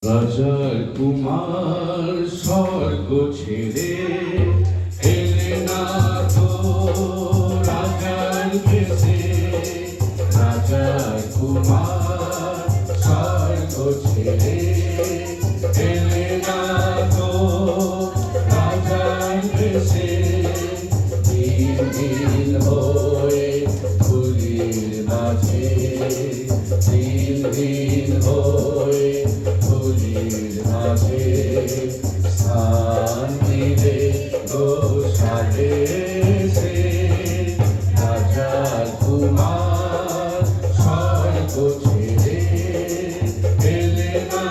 রাজার কুমার স্বর্গ ছেড়ে এলে না তো রাজার বেশে। রাজার কুমার স্বর্গ ছেড়ে এলে না তো রাজার বেশে। দিন দিন হয়ে ধুলির মাঝে, দিন দিন হয়ে ধুলির মাঝে স্থান দিলে গোসালে সে। রাজার কুমার স্বর্গ ছেড়ে এলে না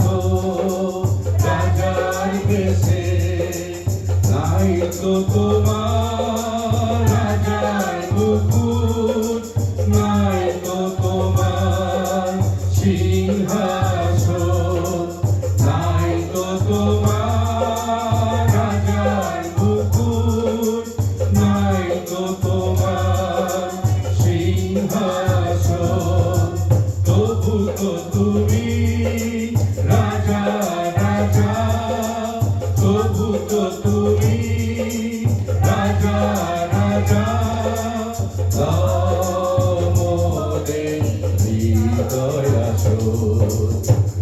তো রাজার বেশে। নাই তো তোমার রাজার মুকুট, নাই তো তোমার সিংহাসন, নাই তো তোমার রাজার মুকুট, নাই তো তোমার সিংহাসন। তবু তো তুমি রাজা রাজা, তবু তো তুমি রাজা রাজা। মোদের হৃদয় আসন।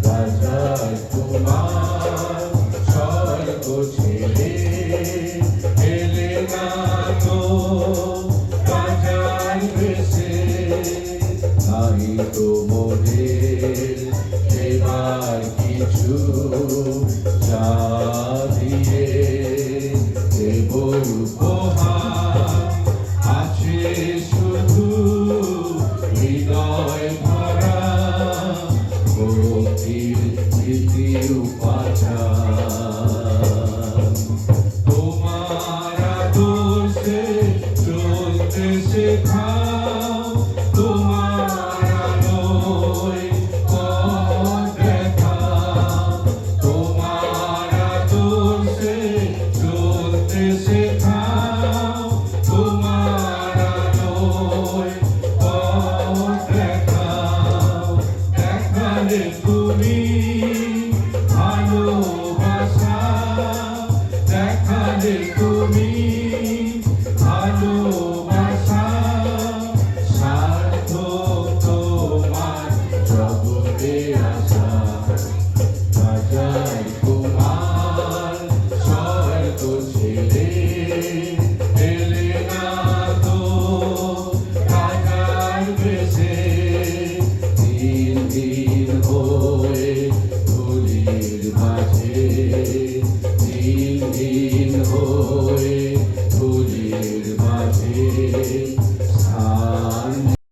রাজার কুমার স্বর্গ ছেড়ে এলে না তো রাজার বেশে। নাই তো মোদের দেবার কিছু, যা দিয়ে দেব উপহার। আছে শুধু হৃদয় ভরা ভক্তির স্মৃতি উপাচার। তোমার আদর্শে চলতে শেখাও, তোমার আলোয় পথ দেখাও। তোমার আদর্শে চলতে শেখাও, তোমার আলোয় পথ দেখাও। দেখালে তুমি ভালোবাসা, দেখালে তুমি ভালোবাসা। সার্থক তোমার জগতে আসা। রাজার কুমার স্বর্গ ছেড়ে এলে না তো রাজার বেশে। দিন দিন হয়ে ধুলির মাঝে, দিন দিন হয়ে ধুলির মাঝে স্থান